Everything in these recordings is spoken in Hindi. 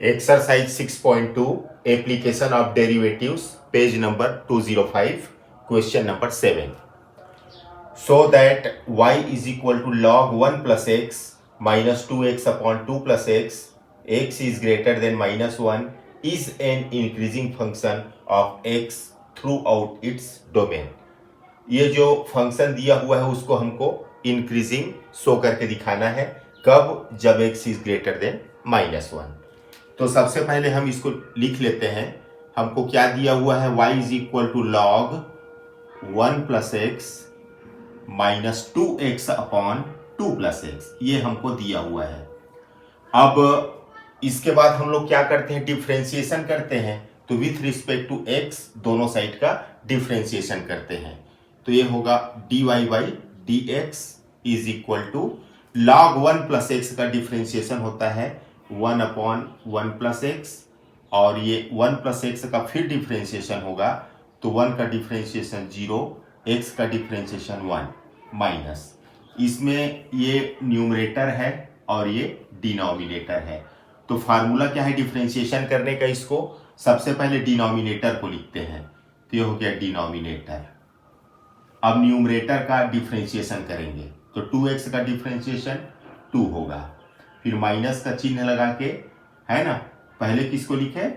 Exercise 6.2 Application of Derivatives, page number 205, question number 7. So that y is equal to log 1 plus x minus 2x upon 2 plus x is greater than minus 1 is an increasing function of x throughout its domain. ये जो फंक्शन दिया हुआ है उसको हमको इंक्रीजिंग शो करके दिखाना है। कब? जब x is greater than minus 1। तो सबसे पहले हम इसको लिख लेते हैं। हमको क्या दिया हुआ है? y is equal to log 1 plus x minus 2x upon 2 plus x, ये हमको दिया हुआ है। अब इसके बाद हम लोग क्या करते हैं? डिफ्रेंशिएशन करते हैं। तो विथ रिस्पेक्ट टू x दोनों साइड का डिफ्रेंशिएशन करते हैं। तो ये होगा dy by d x is equal to log 1 plus x का डिफ्रेंशिएशन होता है 1 अपॉन 1 प्लस एक्स, और ये 1 प्लस एक्स का फिर डिफ्रेंशिएशन होगा तो 1 का डिफ्रेंशिएशन 0, x का डिफ्रेंशिएशन 1 माइनस, इसमें ये न्यूमरेटर है और ये डिनोमिनेटर है। तो फार्मूला क्या है डिफ्रेंशिएशन करने का? इसको सबसे पहले डिनोमिनेटर को लिखते हैं, तो ये हो गया डिनोमिनेटर। अब न्यूमरेटर का डिफ्रेंशिएशन करेंगे तो 2x का डिफ्रेंशिएशन 2 होगा, फिर माइनस का चिन्ह लगा के, है ना, पहले किसको लिखे?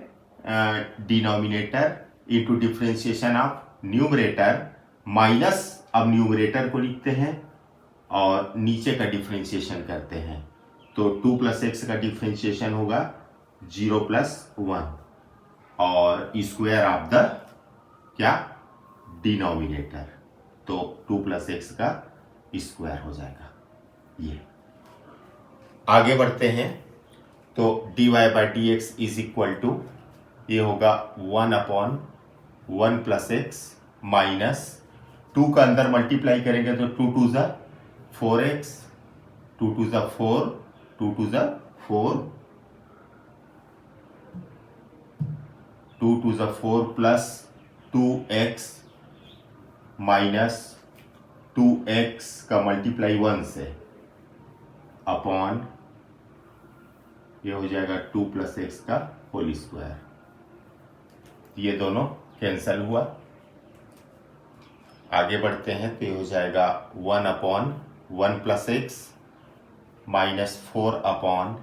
Denominator into differentiation of numerator minus, अब न्यूमरेटर को लिखते हैं और नीचे का डिफ्रेंशिएशन करते हैं। तो 2 प्लस एक्स का डिफ्रेंशिएशन होगा 0 प्लस 1 और स्क्वायर ऑफ द क्या? डिनोमिनेटर, तो 2 प्लस एक्स का स्क्वायर हो जाएगा। ये आगे बढ़ते हैं तो dy by d x is equal to, ये होगा 1 अपॉन 1 प्लस एक्स माइनस 2 का अंदर मल्टीप्लाई करेंगे तो 2 टू ज़ा 4x, 2 टू ज़ा 4, 2 टू ज़ा 4, 2 टू ज़ा 4 प्लस 2x माइनस 2x का मल्टीप्लाई 1 से अपॉन, ये हो जाएगा 2 प्लस एक्स का होल स्क्वायर। ये दोनों कैंसल हुआ। आगे बढ़ते हैं तो ये हो जाएगा 1 upon 1 plus x minus 4 upon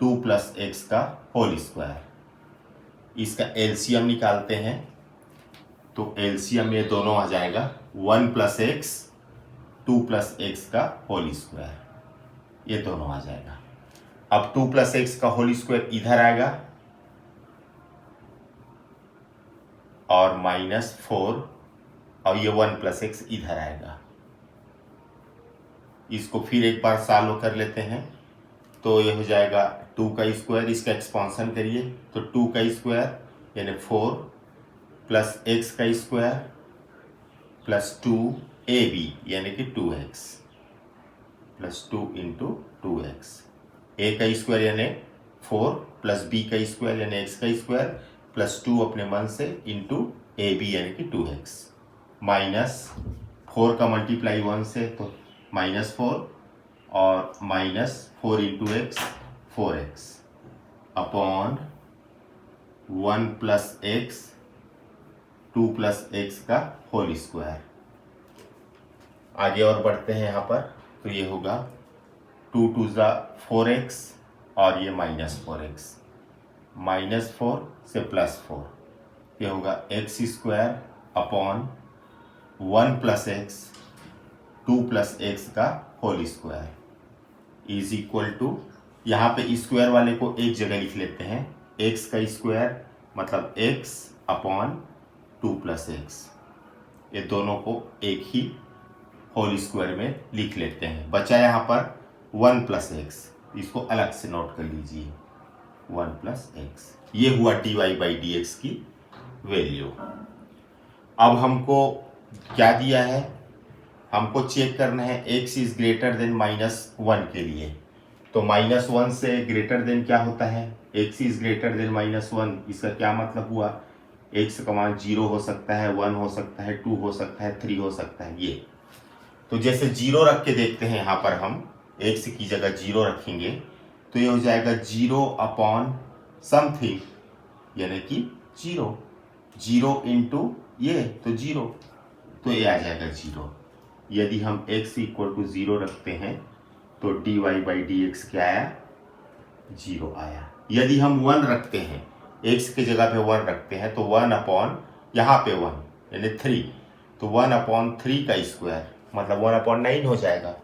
2 plus x का होल स्क्वायर। इसका एलसीएम निकालते हैं तो एलसीएम ये दोनों आ जाएगा 1 प्लस एक्स 2 प्लस एक्स का होल स्क्वायर, ये दोनों आ जाएगा। अब 2 प्लस एक्स का होल स्क्वायर इधर आएगा और माइनस 4, और ये 1 प्लस एक्स इधर आएगा। इसको फिर एक बार सॉल्व कर लेते हैं तो ये हो जाएगा 2 का स्क्वायर, इसका एक्सपांशन करिए तो 2 का स्क्वायर यानी 4 प्लस एक्स का स्क्वायर प्लस 2ab यानी कि 2x plus 2 into 2x, a का स्क्वायर यानी 4 प्लस b का स्क्वायर यानी x का स्क्वायर प्लस 2 अपने मन से इंटू ab यानी कि 2x, माइनस 4 का मल्टीप्लाई 1 से तो माइनस 4 और minus 4 into x 4x upon 1 plus x 2 plus x का होल स्क्वायर। आगे और बढ़ते हैं यहाँ पर तो ये होगा 2 टू ज़ा 4x और ये माइनस 4x, माइनस 4 से प्लस 4, ये होगा x square upon 1 plus x 2 plus x का whole square is equal to, यहाँ पे स्क्वायर वाले को एक जगह लिख लेते हैं, एक्स का स्क्वायर मतलब एक्स अपॉन 2 प्लस एक्स, ये दोनों को एक ही होल स्क्वायर में लिख लेते हैं। बचा यहाँ पर 1 प्लस एक्स, इसको अलग से नोट कर लीजिए 1 प्लस एक्स, ये हुआ dy बाई डी एक्स की वैल्यू। अब हमको क्या दिया है? हमको चेक करना है x is greater than minus 1 के लिए। तो माइनस 1 से ग्रेटर देन क्या होता है? x is greater than minus 1, इसका क्या मतलब हुआ? x का मान 0 हो सकता है, 1 हो सकता है, 2 हो सकता है, 3 हो सकता है। ये तो जैसे 0 रख के देखते हैं, यहाँ पर हम x की जगह 0 रखेंगे तो ये हो जाएगा 0 अपॉन समथिंग यानी कि 0, 0 इंटू ये तो 0, तो ये आ जाएगा 0। यदि हम x इक्वल टू 0 रखते हैं तो dy बाई डी एक्स क्या आया, 0 आया। यदि हम 1 रखते हैं, x की जगह पे 1 रखते हैं तो 1 अपॉन यहाँ पे 1 यानी 3, तो 1 अपॉन 3 का स्क्वायर मतलब 1 अपॉन 9 हो जाएगा।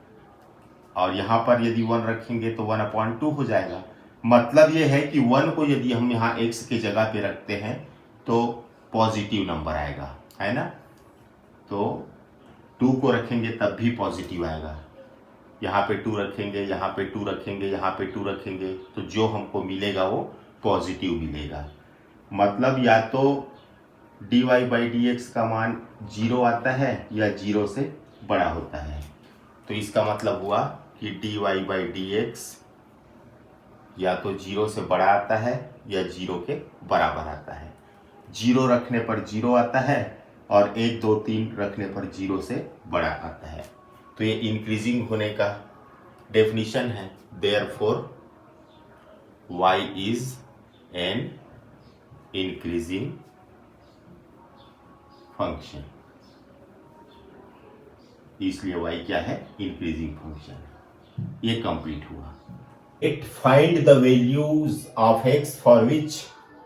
और यहाँ पर यदि 1 रखेंगे तो 1 अपॉन 2 हो जाएगा। मतलब ये है कि 1 को यदि हम यहाँ x की जगह पे रखते हैं तो पॉजिटिव नंबर आएगा, है ना। तो 2 को रखेंगे तब भी पॉजिटिव आएगा। यहाँ पे 2 रखेंगे, यहाँ पे 2 रखेंगे, यहाँ पे 2 रखेंगे, तो जो हमको मिलेगा वो पॉजिटिव मिलेगा। मतलब या तो dy बाई डी एक्स का मान 0 आता है या 0 से बड़ा होता है। तो इसका मतलब हुआ कि dy बाई डी एक्स या तो 0 से बड़ा आता है या 0 के बराबर आता है। 0 रखने पर 0 आता है और 1 2 3 रखने पर 0 से बड़ा आता है। तो ये इंक्रीजिंग होने का डेफिनेशन है। Therefore y is an increasing function, इसलिए y क्या है, इंक्रीजिंग फंक्शन। ये कंप्लीट हुआ। It find the values of x for which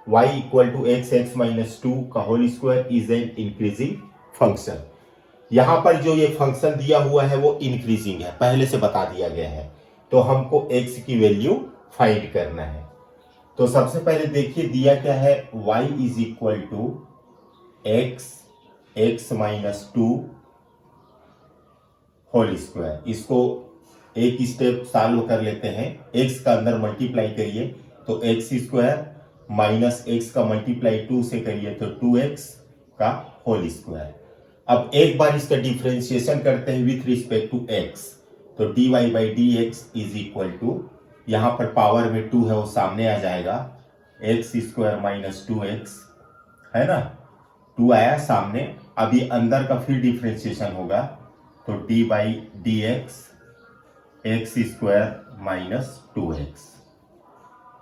y equal to x minus 2 का whole square is an increasing function. यहां पर जो ये फंक्शन दिया हुआ है वो इंक्रीजिंग है, पहले से बता दिया गया है। तो हमको x की वैल्यू फाइंड करना है। तो सबसे पहले देखिए दिया क्या है, y is equal to x minus 2 whole square. इसको एक स्टेप सॉल्व कर लेते हैं। x का अंदर मल्टीप्लाई करिए तो x स्क्वायर माइनस x का मल्टीप्लाई 2 से करिए तो 2x का होल स्क्वायर। अब एक बार इसका डिफरेंशिएशन करते हैं विथ रिस्पेक्ट टू x, तो dy by d x is equal to, यहाँ पर पावर में 2 है वो सामने आ जाएगा, x स्क्वायर माइनस 2x, है ना, 2 आया सामने। अभी अंदर का फिर डिफरेंशिएशन होगा तो d by d x square minus 2x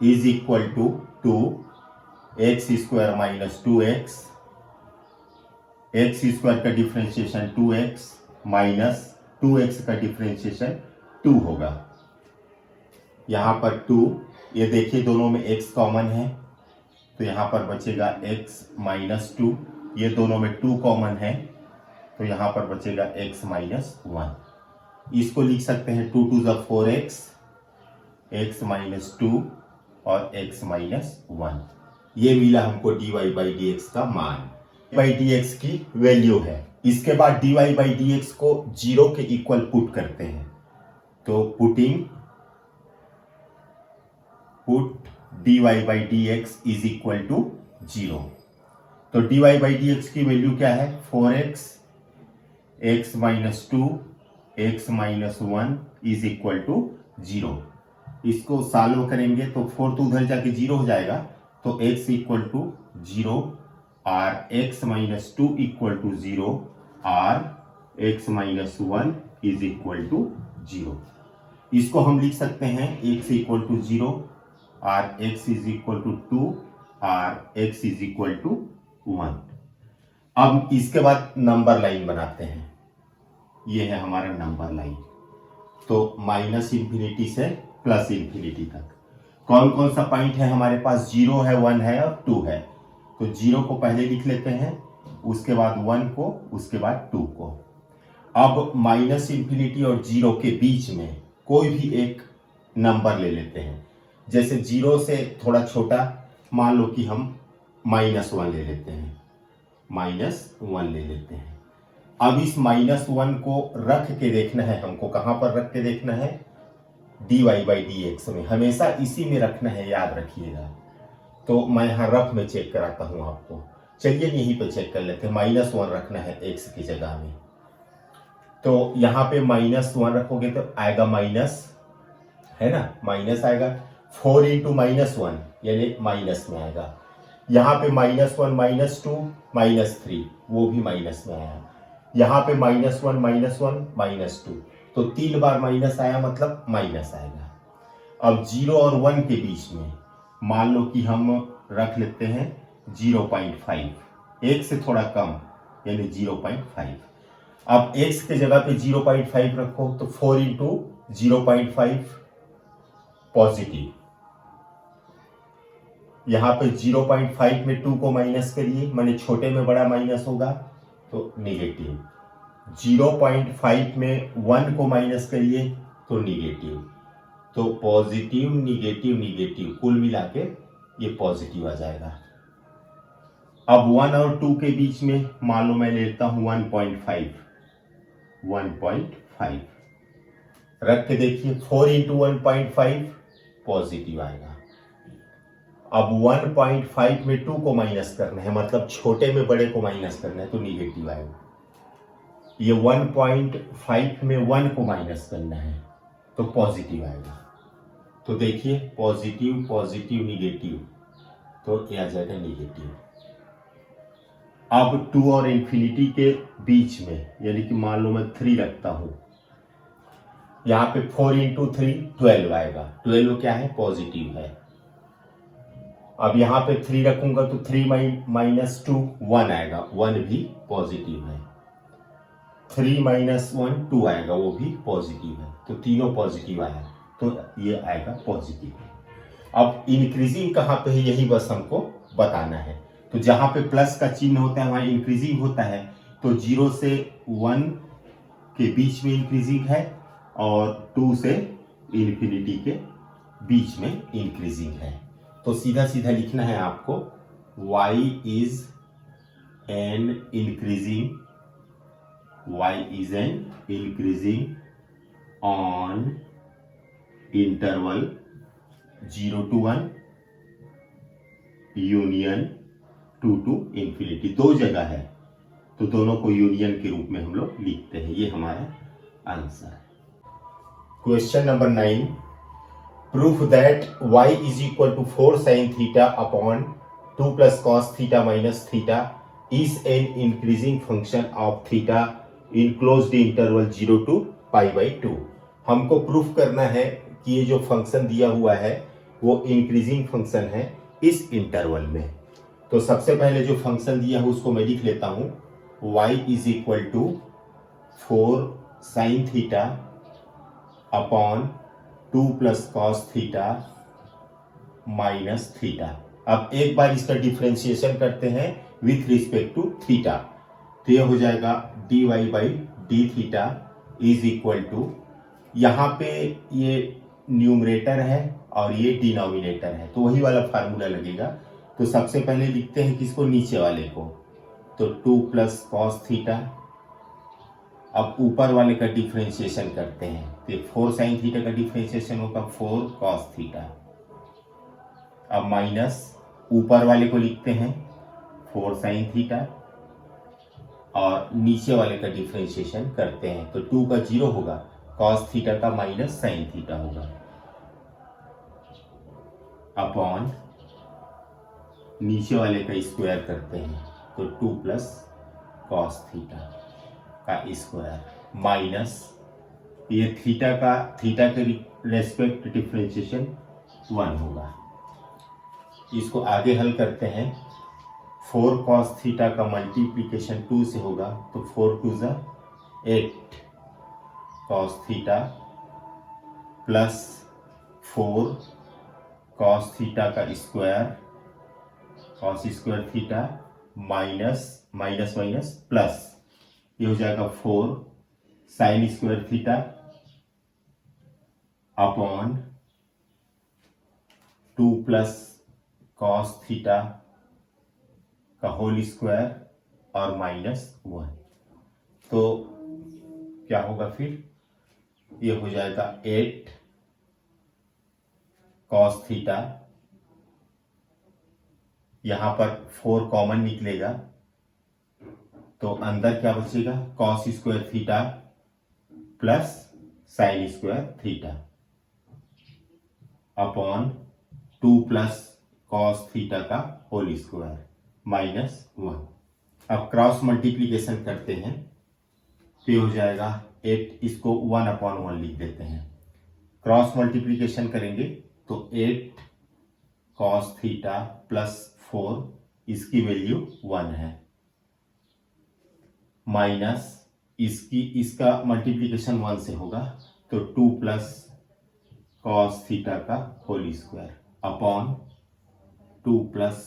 is equal to 2x square minus 2x, x square का डिफरेंशिएशन 2x माइनस 2x का डिफरेंशिएशन 2 होगा। यहां पर 2, ये देखिए दोनों में x कॉमन है तो यहां पर बचेगा x माइनस 2, ये दोनों में 2 कॉमन है तो यहां पर बचेगा x माइनस 1। इसको लिख सकते हैं 2 to the 4x, x minus 2 और x माइनस 1। ये मिला हमको dy बाई डी एक्स का मान, बाई डी एक्स की वैल्यू है। इसके बाद dy बाई डी एक्स को 0 के इक्वल पुट करते हैं, तो put dy by d x is equal to 0। तो dy बाई डी एक्स की वैल्यू क्या है, 4x, x minus 2, x minus 1 is equal to 0। इसको सॉल्व करेंगे तो 4 तो उधर जाके 0 हो जाएगा, तो x इक्वल टू 0 और x माइनस 2 इक्वल टू 0 और x minus 1 is equal to 0। इसको हम लिख सकते हैं x इक्वल टू 0 और x इज इक्वल टू 2 और x इज इक्वल टू 1। अब इसके बाद नंबर लाइन बनाते हैं। ये है हमारा नंबर लाइन, तो माइनस इंफिनिटी से प्लस इंफिनिटी तक कौन कौन सा पॉइंट है हमारे पास, 0 है, 1 है और 2 है। तो 0 को पहले लिख लेते हैं, उसके बाद 1 को, उसके बाद 2 को। अब माइनस इंफिनिटी और 0 के बीच में कोई भी एक नंबर ले लेते हैं। जैसे 0 से थोड़ा छोटा, मान लो कि हम -1 ले लेते हैं, -1 ले लेते हैं। अब इस -1 को रख के देखना है हमको, कहां पर रख के देखना है, dy बाई डी एक्स में, हमेशा इसी में रखना है, याद रखिएगा। तो मैं यहाँ रफ में चेक कराता हूँ आपको, चलिए यहीं पे चेक कर लेते हैं। -1 रखना है x की जगह में, तो यहाँ पे -1 रखोगे तो आएगा माइनस, है ना, माइनस आएगा। 4 इंटू -1 यानी माइनस में आएगा। यहाँ पे -1 -2 -3, वो भी माइनस में आया। यहाँ पे -1 -2, तो 3 बार माइनस आया, मतलब माइनस आएगा। अब 0 और 1 के बीच में मान लो कि हम रख लेते हैं 0.5, एक से थोड़ा कम यानी 0.5। अब x के जगह पे 0.5 रखो तो 4 इंटू 0.5 पॉजिटिव। यहां पे 0.5 में 2 को माइनस करिए, माने छोटे में बड़ा माइनस होगा तो नेगेटिव। 0.5 में 1 को माइनस करिए तो नेगेटिव। तो पॉजिटिव नेगेटिव नेगेटिव कुल मिला के ये पॉजिटिव आ जाएगा। अब 1 और 2 के बीच में मान लो मैं लेता हूं 1.5 रख के देखिए 4 इंटू 1.5 पॉजिटिव आएगा। अब 1.5 में 2 को माइनस करना है, मतलब छोटे में बड़े को माइनस करना है तो निगेटिव आएगा। ये 1.5 में 1 को माइनस करना है तो पॉजिटिव आएगा। तो देखिए पॉजिटिव पॉजिटिव निगेटिव तो ये आ जाएगा निगेटिव। अब 2 और इंफिनिटी के बीच में यानी कि मान लो मैं 3 रखता हूं, यहां पे 4 इंटू 3 12 आएगा। 12 क्या है? पॉजिटिव है। अब यहां पे 3 रखूंगा तो 3 माइनस 2 1 आएगा, 1 भी पॉजिटिव है। 3 माइनस 1 2 आएगा, वो भी पॉजिटिव है। तो तीनों पॉजिटिव आया तो ये आएगा पॉजिटिव। अब इंक्रीजिंग कहां पे है यही बस हमको बताना है। तो जहां पे प्लस का चिन्ह होता है वहां इंक्रीजिंग होता है, तो 0 से 1 के बीच में इंक्रीजिंग है और 2 से इन्फिनिटी के बीच में इंक्रीजिंग है। तो सीधा सीधा लिखना है आपको y is an increasing on interval 0 to 1 union 2 to infinity. दो जगह है तो दोनों को यूनियन के रूप में हम लोग लिखते हैं। ये हमारा आंसर है। Question number 9, proof that y is equal to 4 sin theta upon 2 plus cos theta minus theta is an increasing function of theta in closed interval 0 to π/2। हमको प्रूफ करना है कि ये जो फंक्शन दिया हुआ है वो इंक्रीजिंग फंक्शन है इस इंटरवल में। तो सबसे पहले जो फंक्शन दिया है उसको मैं लिख लेता हूं, y is equal to 4 sine theta upon 2 plus cos theta minus theta. अब एक बार इसका डिफ्रेंशिएशन करते हैं विथ रिस्पेक्ट टू थीटा, तो यह हो जाएगा dy by d theta is equal to, यहां पे ये न्यूमरेटर है और ये डिनोमिनेटर है तो वही वाला फार्मूला लगेगा। तो सबसे पहले लिखते हैं किसको? नीचे वाले को, तो 2 प्लस कॉस थीटा। अब ऊपर वाले का डिफ्रेंशिएशन करते हैं तो 4 साइन थीटा का डिफ्रेंशिएशन होगा 4 कॉस थीटा। अब माइनस ऊपर वाले को लिखते हैं 4 साइन थीटा और नीचे वाले का डिफ्रेंशिएशन करते हैं तो 2 का 0 होगा, कॉस थीटा का माइनस साइन थीटा होगा अपॉन नीचे वाले का स्क्वायर करते हैं तो 2 प्लस कॉस थीटा का स्क्वायर माइनस ये थीटा के रेस्पेक्ट डिफ्रेंशिएशन 1 होगा। इसको आगे हल करते हैं, 4 कॉस थीटा का मल्टीप्लीकेशन 2 से होगा तो 4 2 ज़ा 8 cos theta plus 4 cos theta का square cos square theta minus minus minus plus, ये हो जाएगा 4 sine square theta upon 2 plus cos theta का होल स्क्वायर और माइनस 1। तो क्या होगा फिर? ये हो जाएगा 8 कॉस थीटा, यहां पर 4 कॉमन निकलेगा तो अंदर क्या बचेगा? Cos square theta plus sign square theta upon 2 plus cos theta का होल स्क्वायर माइनस 1। अब क्रॉस मल्टीप्लीकेशन करते हैं तो ये हो जाएगा 8, इसको 1/1 लिख देते हैं। क्रॉस मल्टीप्लीकेशन करेंगे तो 8 कॉस थीटा प्लस 4, इसकी वैल्यू 1 है, माइनस इसका मल्टीप्लीकेशन 1 से होगा तो 2 प्लस कॉस थीटा का whole square upon 2 plus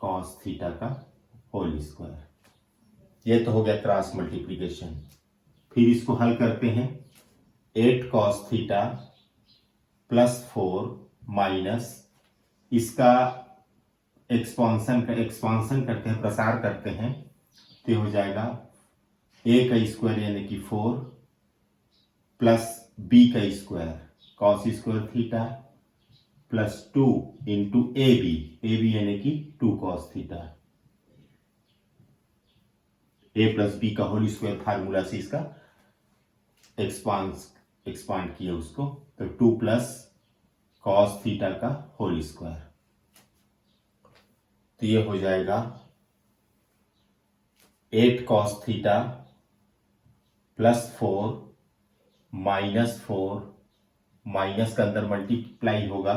cos theta का होल स्क्वायर। ये तो हो गया क्रॉस मल्टीप्लीकेशन। फिर इसको हल करते हैं। 8 कॉस थीटा प्लस 4 माइनस इसका एक्सपांसन करते हैं, प्रसार करते हैं, तो हो जाएगा a का स्क्वायर यानी कि 4 प्लस b का square cos square theta plus 2 into a b यानी कि 2 cos theta, a plus b का होल स्क्वायर फार्मूला से इसका एक्सपांड किया उसको, तो 2 प्लस कॉस थीटा का होल स्क्वायर, तो ये हो जाएगा 8 cos theta plus 4 minus 4, minus का अंदर मल्टीप्लाई होगा,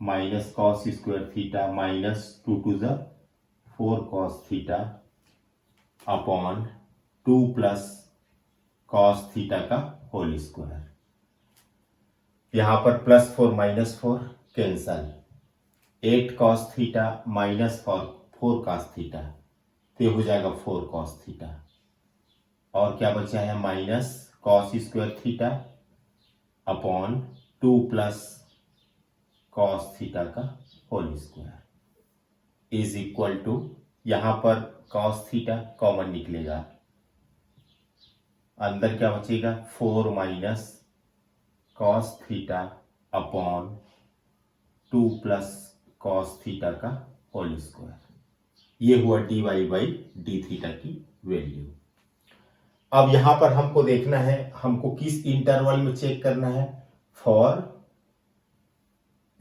minus cos square theta minus 2 to the 4 cos theta upon 2 plus cos theta का होल स्क्वायर। यहां पर plus 4 minus 4 cancel, 8 cos theta minus 4 cos theta, तो ये हो जाएगा 4 कॉस थीटा, और क्या बचा है minus cos square theta upon 2 plus cos theta का whole square is equal to, यहां पर कॉस थीटा कॉमन निकलेगा, अंदर क्या बचेगा 4 minus cos theta upon 2 plus cos theta का होल स्क्वायर। ये हुआ dy बाई डी थीटा की वैल्यू। अब यहां पर हमको देखना है, हमको किस इंटरवल में चेक करना है, फॉर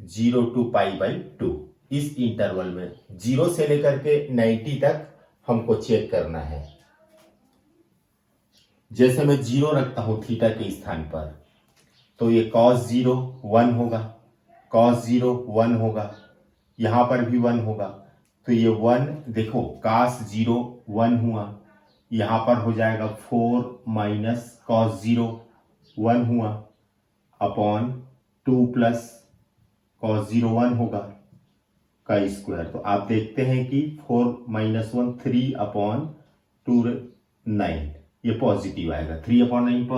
0 टू पाई बाई 2, इस इंटरवल में 0 से लेकर के 90 तक हमको चेक करना है। जैसे मैं 0 रखता हूं थीटा के स्थान पर, तो ये cos 0 1 होगा, cos 0 1 होगा, यहां पर भी 1 होगा, तो ये 1 देखो cos 0 1 हुआ, यहां पर हो जाएगा 4 माइनस कॉस 0 1 हुआ अपॉन 2 प्लस कॉस 0 1 होगा का स्क्वायर। तो आप देखते हैं कि 4 माइनस 1 3 अपॉन 2 9, ये पॉजिटिव आएगा, 3 अपॉन 9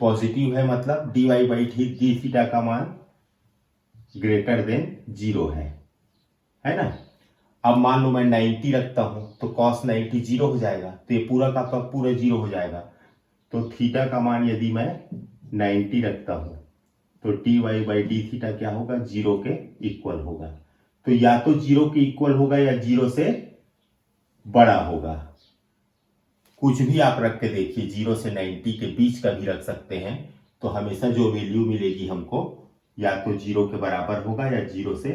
पॉजिटिव है मतलब dy बाई डी थीटा का मान ग्रेटर देन 0 है ना। अब मान लो मैं 90 रखता हूं तो cos 90 0 हो जाएगा, तो ये पूरा का पूरा 0 हो जाएगा, तो थीटा का मान यदि मैं 90 रखता हूं तो dy बाई डी थीटा क्या होगा 0 के इक्वल होगा। तो या तो 0 के इक्वल होगा या 0 से बड़ा होगा, कुछ भी आप रख के देखिए, 0 से 90 के बीच का भी रख सकते हैं, तो हमेशा जो वैल्यू मिलेगी हमको या तो 0 के बराबर होगा या 0 से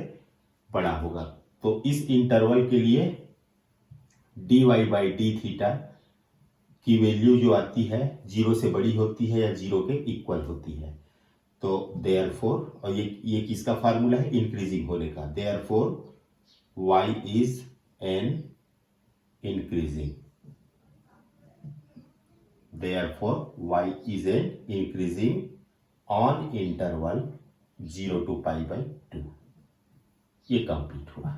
बड़ा होगा। तो इस इंटरवल के लिए dy बाई डी थीटा की वैल्यू जो आती है 0 से बड़ी होती है या 0 के इक्वल होती है। तो देयरफॉर, और ये किसका फार्मूला है, इंक्रीजिंग होने का, therefore y is an increasing, therefore y is an increasing on interval 0 to pi by 2। ये कंप्लीट हुआ।